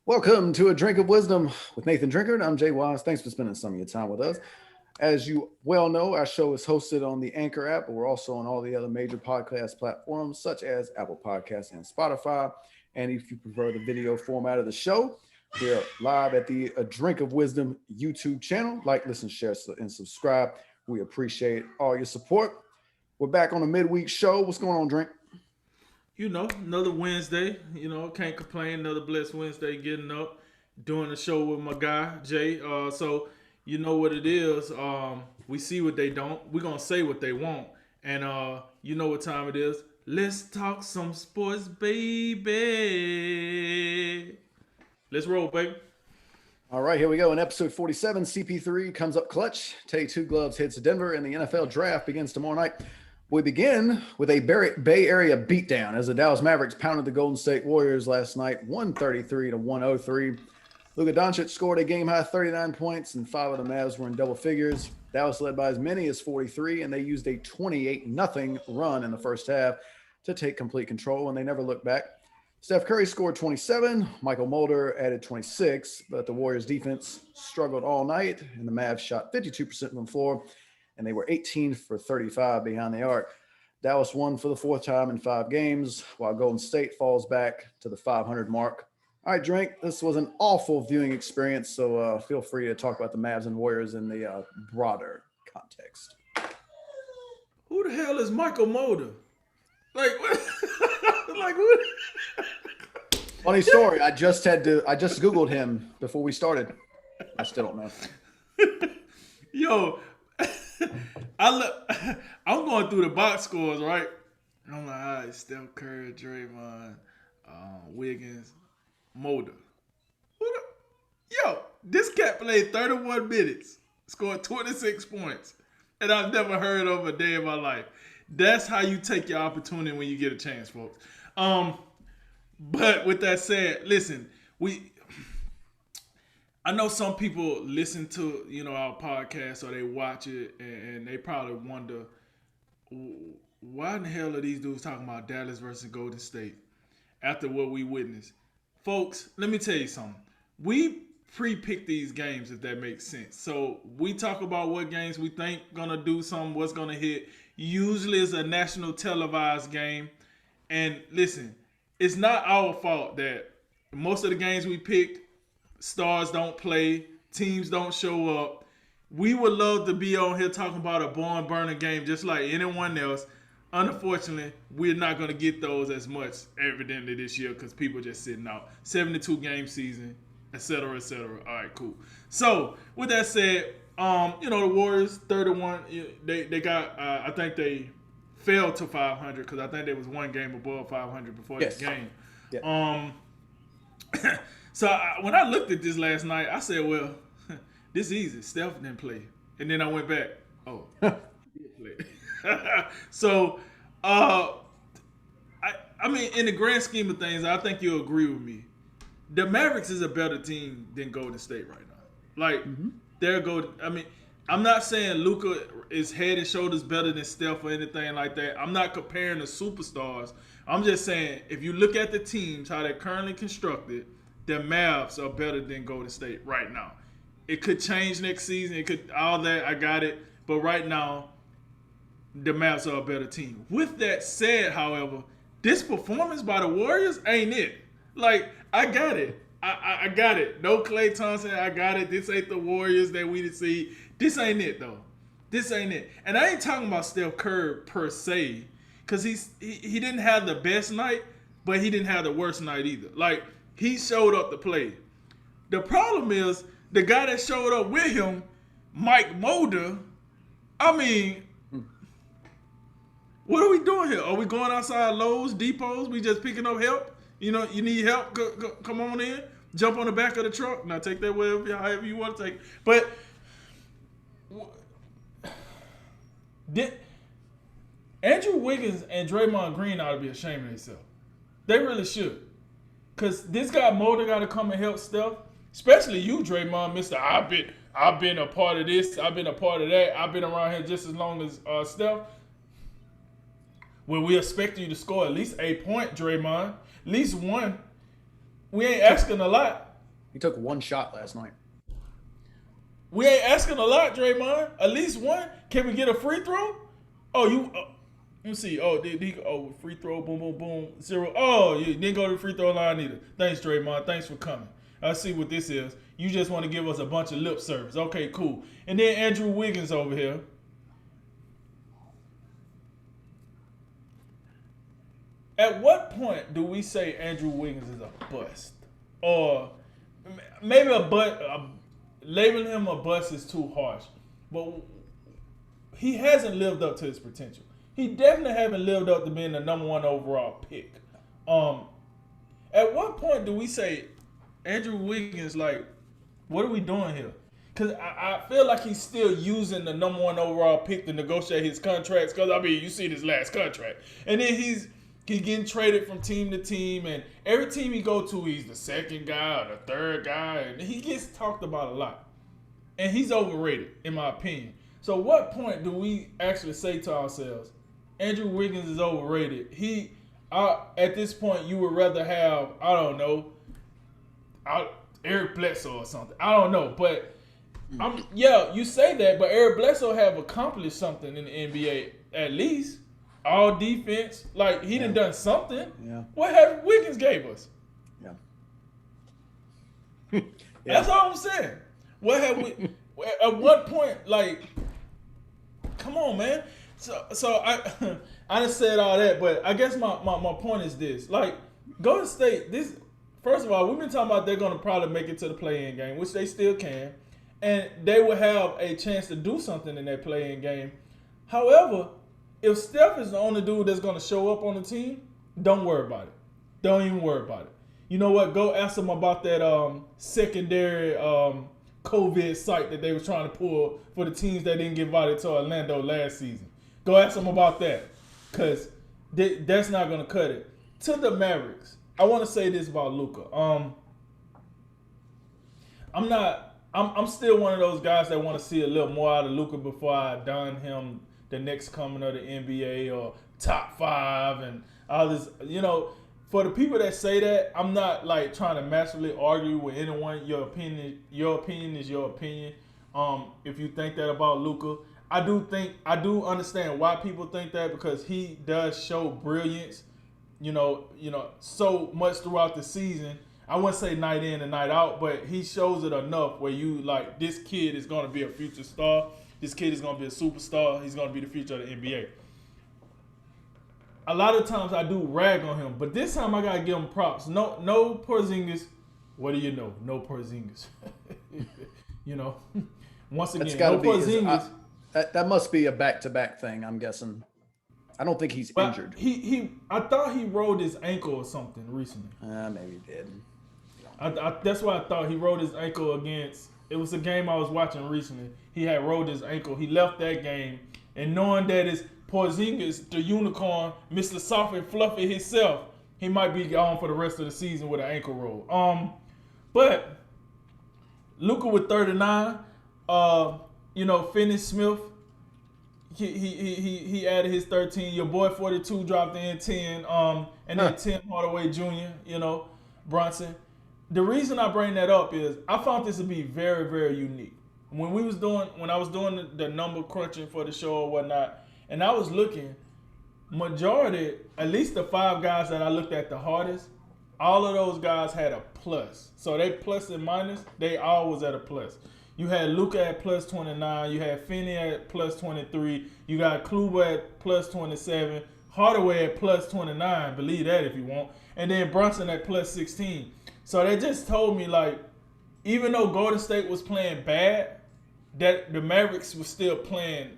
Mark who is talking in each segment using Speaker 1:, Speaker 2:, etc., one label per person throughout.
Speaker 1: Welcome to A Drink of Wisdom with Nathan Drinkard. I'm Jay Wise. Thanks for spending some of your time with us. As you well know, our show is hosted on the Anchor app, but we're also on all the other major podcast platforms such as Apple Podcasts and Spotify. And if you prefer the video format of the show, we're live at the A Drink of Wisdom YouTube channel. Like, listen, share, and subscribe. We appreciate all your support. We're back on a midweek show. What's going on, Drink?
Speaker 2: Another Wednesday. Can't complain. Another blessed Wednesday getting up, doing a show with my guy, Jay. So, you know what it is. We see what they don't. We're going to say what they want. And you know what time it is. Let's talk some sports, baby. Let's roll, baby.
Speaker 1: All right, here we go. In episode 47, CP3 comes up clutch. Tay Two Gloves hits Denver, and the NFL draft begins tomorrow night. We begin with a Bay Area beatdown as the Dallas Mavericks pounded the Golden State Warriors last night, 133 to 103. Luka Doncic scored a game-high 39 points, and 5 of the Mavs were in double figures. Dallas led by as many as 43, and they used a 28-0 run in the first half to take complete control, and they never looked back. Steph Curry scored 27. Michael Mulder added 26, but the Warriors defense struggled all night, and the Mavs shot 52% from the floor, and they were 18 for 35 behind the arc. Dallas won for the 4th time in 5 games, while Golden State falls back to the 500 mark. All right, Drink, this was an awful viewing experience, so feel free to talk about the Mavs and Warriors in the broader context.
Speaker 2: Who the hell is Michael Mulder? Like, what? Like, what?
Speaker 1: Funny story. I just Googled him before we started. I still don't know.
Speaker 2: Yo, I'm going through the box scores, right? I'm like, all right, Steph Curry, Draymond, Wiggins, Mulder. Yo, this cat played 31 minutes, scored 26 points, and I've never heard of a day in my life. That's how you take your opportunity when you get a chance, folks. But with that said, listen, I know some people listen to our podcast or they watch it and they probably wonder why in the hell are these dudes talking about Dallas versus Golden State after what we witnessed. Folks, let me tell you something. We pre-pick these games, if that makes sense. So we talk about what games we think gonna do something, what's gonna hit. Usually it's a national televised game. And listen, it's not our fault that most of the games we pick, stars don't play, teams don't show up. We would love to be on here talking about a barn burner game just like anyone else. Unfortunately, we're not going to get those as much evidently this year because people are just sitting out. 72 game season, etc., etc. All right, cool. So, with that said, the Warriors, 31, they got, I think they fell to 500 because I think there was one game above 500 before this game. Yeah. So when I looked at this last night, I said, well, this is easy. Steph didn't play. And then I went back. Oh, he did play. So, I mean, in the grand scheme of things, I think you'll agree with me. The Mavericks is a better team than Golden State right now. Like, I'm not saying Luka is head and shoulders better than Steph or anything like that. I'm not comparing the superstars. I'm just saying, if you look at the teams, how they're currently constructed, the Mavs are better than Golden State right now. It could change next season. It could, all that, I got it. But right now, the Mavs are a better team. With that said, however, this performance by the Warriors ain't it. Like, I got it. I got it. No Klay Thompson, I got it. This ain't the Warriors that we see. This ain't it, though. This ain't it. And I ain't talking about Steph Curry per se, because he didn't have the best night, but he didn't have the worst night either. Like, he showed up to play. The problem is, the guy that showed up with him, Mike Mulder, I mean, what are we doing here? Are we going outside Lowe's, depots? We just picking up help? You need help? Come on in. Jump on the back of the truck. Now, take that however you want to take it. But Andrew Wiggins and Draymond Green ought to be ashamed of themselves. They really should. Because this guy Mulder got to come and help Steph. Especially you, Draymond, Mr. I've been a part of this. I've been a part of that. I've been around here just as long as Steph. Well, we expect you to score at least 8 points, Draymond. At least one. We ain't asking a lot.
Speaker 1: He took one shot last night.
Speaker 2: We ain't asking a lot, Draymond. At least one. Can we get a free throw? Oh, you. Let me see. Oh, did he? Oh, free throw. Boom, boom, boom. 0. Oh, you didn't go to the free throw line either. Thanks, Draymond. Thanks for coming. I see what this is. You just want to give us a bunch of lip service. Okay, cool. And then Andrew Wiggins over here. At what point do we say Andrew Wiggins is a bust? Or maybe labeling him a bust is too harsh. But he hasn't lived up to his potential. He definitely haven't lived up to being the number 1 overall pick. At what point do we say Andrew Wiggins, like, what are we doing here? Because I feel like he's still using the number 1 overall pick to negotiate his contracts. Because, I mean, you see his last contract. And then he's getting traded from team to team. And every team he go to, he's the second guy or the third guy. And he gets talked about a lot. And he's overrated, in my opinion. So what point do we actually say to ourselves, Andrew Wiggins is overrated? At this point, you would rather have, I don't know, Eric Bledsoe or something. I don't know. But, you say that, but Eric Bledsoe have accomplished something in the NBA, at least. All defense. Like, he done something. Yeah. What have Wiggins gave us? Yeah. That's all I'm saying. What have we... At what point, like... Come on, man. So I just said all that, but I guess my point is this. Like, Golden State, first of all, we've been talking about they're going to probably make it to the play-in game, which they still can. And they will have a chance to do something in that play-in game. However, if Steph is the only dude that's going to show up on the team, don't worry about it. Don't even worry about it. You know what? Go ask them about that secondary COVID site that they were trying to pull for the teams that didn't get invited to Orlando last season. Go ask them about that, because that's not going to cut it. To the Mavericks, I want to say this about Luka. I'm still one of those guys that want to see a little more out of Luka before I don him the next coming of the NBA or top 5 and all this. You know, for the people that say that, I'm not like trying to massively argue with anyone. Your opinion is your opinion. If you think that about Luka, I do understand why people think that, because he does show brilliance, you know, so much throughout the season. I wouldn't say night in and night out, but he shows it enough where you like, this kid is going to be a future star. This kid is going to be a superstar. He's going to be the future of the NBA. A lot of times I do rag on him, but this time I got to give him props. No Porzingis. What do you know? No Porzingis. You know, once again, no Porzingis.
Speaker 1: That must be a back-to-back thing, I'm guessing. I don't think he's injured.
Speaker 2: I thought he rolled his ankle or something recently.
Speaker 1: Maybe he did.
Speaker 2: That's why I thought he rolled his ankle against. It was a game I was watching recently. He had rolled his ankle. He left that game, and knowing that it's Porzingis, the unicorn, Mr. Soft and Fluffy himself, he might be gone for the rest of the season with an ankle roll. But Luka with 39. Finney Smith, he added his 13. Your boy 42 dropped in 10. And then Tim Hardaway Jr. Brunson. The reason I bring that up is I found this to be very, very unique. When I was doing the number crunching for the show or whatnot, and I was looking, majority, at least the 5 guys that I looked at the hardest, all of those guys had a plus. So they plus and minus, they all was at a plus. You had Luka at plus 29. You had Finney at plus 23. You got Kluber at plus 27. Hardaway at plus 29. Believe that if you want. And then Brunson at plus 16. So they just told me, like, even though Golden State was playing bad, that the Mavericks was still playing,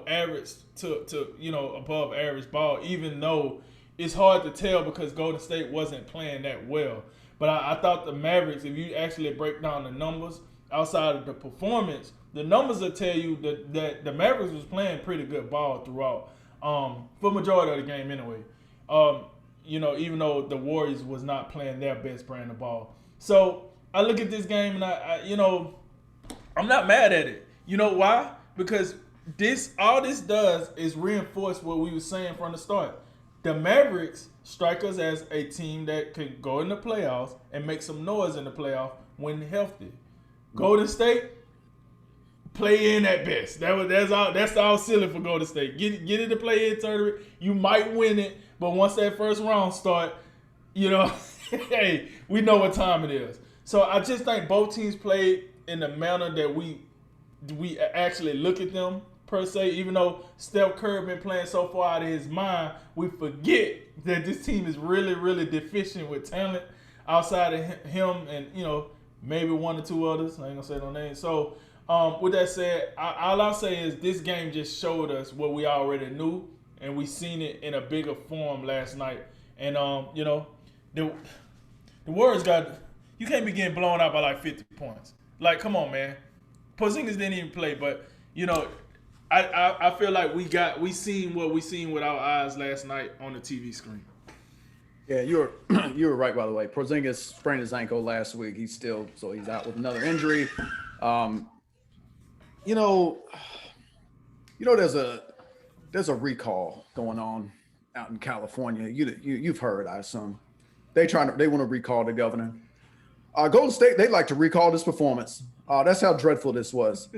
Speaker 2: average to above average ball, even though it's hard to tell because Golden State wasn't playing that well. But I thought the Mavericks, if you actually break down the numbers, outside of the performance, the numbers will tell you that the Mavericks was playing pretty good ball throughout, for majority of the game anyway. Even though the Warriors was not playing their best brand of ball. So I look at this game and I'm not mad at it. You know why? Because all this does is reinforce what we were saying from the start. The Mavericks strike us as a team that could go in the playoffs and make some noise in the playoffs when healthy. Golden State play in at best. That's all silly for Golden State. Get in the play in tournament. You might win it, but once that first round start, hey, we know what time it is. So I just think both teams played in the manner that we actually look at them per se. Even though Steph Curry been playing so far out of his mind, we forget that this team is really, really deficient with talent outside of him and maybe one or two others. I ain't gonna say no names. So with that said, all I'll say is this game just showed us what we already knew, and we seen it in a bigger form last night. And the Warriors you can't be getting blown out by like 50 points. Like, come on, man. Porzingis didn't even play, but I feel like we seen what we seen with our eyes last night on the TV screen.
Speaker 1: Yeah, you were right, by the way. Porzingis sprained his ankle last week. He's out with another injury. There's a recall going on out in California. You've heard, I assume. They want to recall the governor. Golden State, they'd like to recall this performance. That's how dreadful this was.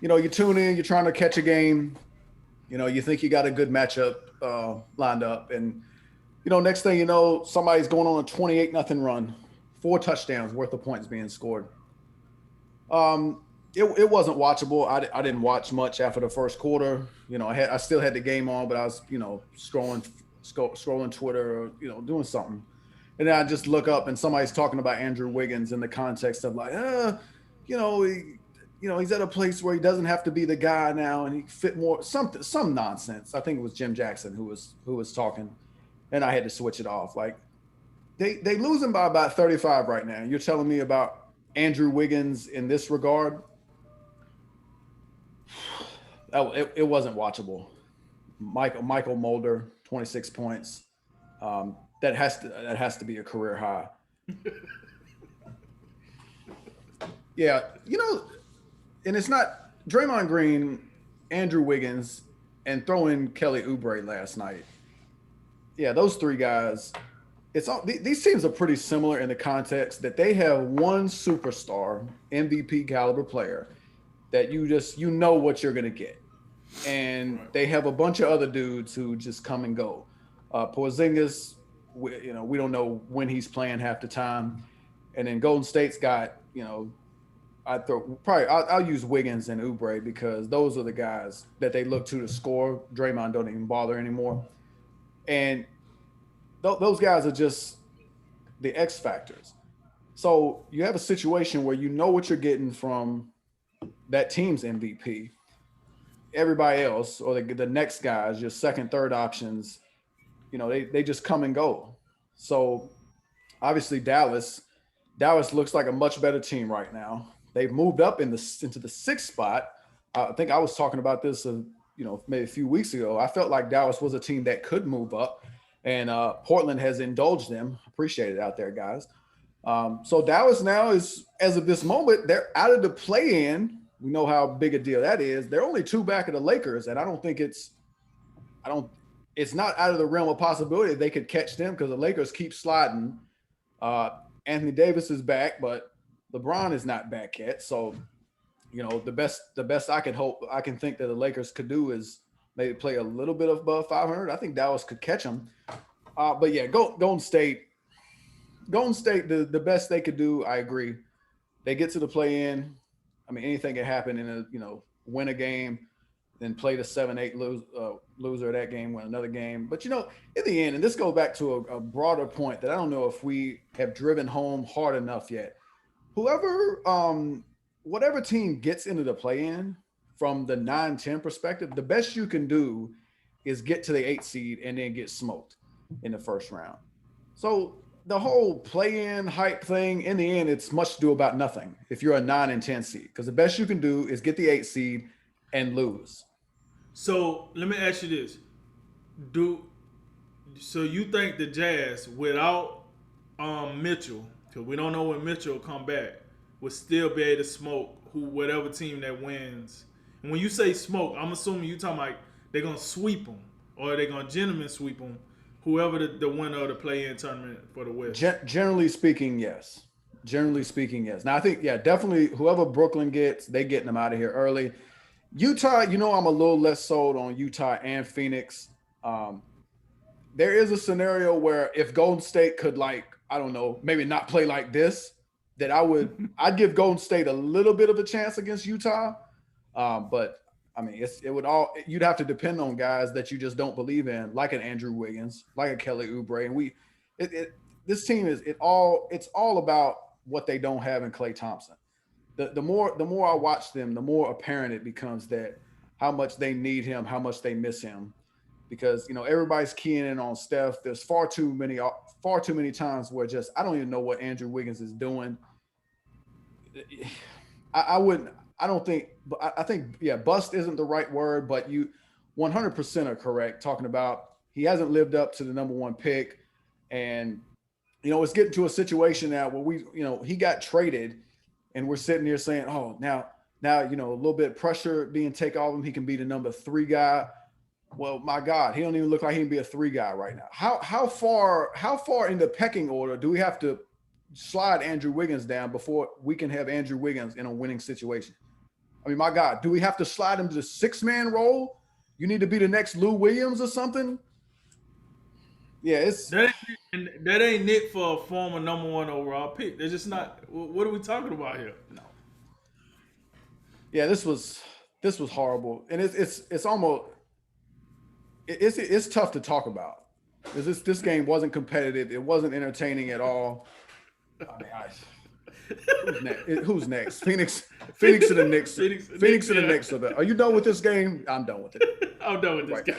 Speaker 1: You tune in, you're trying to catch a game. You think you got a good matchup lined up, and next thing you know, somebody's going on a 28-0 run, 4 touchdowns worth of points being scored. It wasn't watchable. I didn't watch much after the first quarter. I still had the game on, but I was scrolling Twitter or doing something. And then I just look up and somebody's talking about Andrew Wiggins in the context of like, he's at a place where he doesn't have to be the guy now and he fit more some nonsense. I think it was Jim Jackson who was talking, and I had to switch it off. Like they losing by about 35 right now. You're telling me about Andrew Wiggins in this regard? It wasn't watchable. Michael Mulder, 26 points. That has to be a career high. Yeah, and it's not Draymond Green, Andrew Wiggins, and throw in Kelly Oubre last night. Yeah, those 3 guys. These teams are pretty similar in the context that they have one superstar, MVP caliber player that you know what you're gonna get, and they have a bunch of other dudes who just come and go. Porzingis, we don't know when he's playing half the time, and then Golden State's got I'll use Wiggins and Oubre because those are the guys that they look to score. Draymond don't even bother anymore, and those guys are just the X factors. So you have a situation where you know what you're getting from that team's MVP. Everybody else, or the next guys, your second, third options, they just come and go. So obviously Dallas looks like a much better team right now. They've moved up into the 6th spot. I think I was talking about this, maybe a few weeks ago. I felt like Dallas was a team that could move up, and Portland has indulged them. Appreciate it out there, guys. So Dallas now is, as of this moment, they're out of the play-in. We know how big a deal that is. They're only 2 back of the Lakers, and I don't think it's not out of the realm of possibility they could catch them because the Lakers keep sliding. Anthony Davis is back, but LeBron is not back yet. So, the best I can think that the Lakers could do is maybe play a little bit above 500. I think Dallas could catch them. But yeah, Golden State, the best they could do, I agree. They get to the play-in. I mean, anything can happen in win a game, then play the 7-8 loser of that game, win another game. But, in the end, and this goes back to a broader point that I don't know if we have driven home hard enough yet. Whatever team gets into the play-in from the 9-10 perspective, the best you can do is get to the 8 seed and then get smoked in the first round. So the whole play-in hype thing, in the end, it's much ado about nothing if you're a 9 and 10 seed, because the best you can do is get the 8 seed and lose.
Speaker 2: So let me ask you this: so you think the Jazz without Mitchell, because we don't know when Mitchell will come back, will still be able to smoke whatever team that wins? And when you say smoke, I'm assuming you're talking like they're gonna sweep them, or are they going to gentleman sweep them? Whoever the winner of the play-in tournament for the West.
Speaker 1: Generally speaking, yes. Generally speaking, yes. Now I think, yeah, definitely whoever Brooklyn gets, they getting them out of here early. Utah, I'm a little less sold on Utah and Phoenix. There is a scenario where if Golden State could, like, I don't know, maybe not play like this, that I'd give Golden State a little bit of a chance against Utah. But I mean, you'd have to depend on guys that you just don't believe in, like an Andrew Wiggins, like a Kelly Oubre, and this team it's all about what they don't have in Klay Thompson. The more I watch them, the more apparent it becomes that how much they need him, how much they miss him, because everybody's keying in on Steph. There's far too many times where just I don't even know what Andrew Wiggins is doing. I think bust isn't the right word, but you 100% are correct talking about he hasn't lived up to the number one pick, and it's getting to a situation now where he got traded, and we're sitting here saying, oh, now a little bit of pressure being taken off him, he can be the number 3 guy. Well, my God, he don't even look like he can be a 3 guy right now. How far in the pecking order do we have to slide Andrew Wiggins down before we can have Andrew Wiggins in a winning situation? I mean, my God, do we have to slide him to the 6-man role? You need to be the next Lou Williams or something? Yeah,
Speaker 2: that ain't it for a former number 1 overall pick. They're just not. What are we talking about here?
Speaker 1: No. Yeah, this was horrible, and it's almost it's tough to talk about because this game wasn't competitive. It wasn't entertaining at all. I mean, who's next? Phoenix to the Knicks. Phoenix to the Knicks. Are you done with this game? I'm done with it.
Speaker 2: I'm done with this game.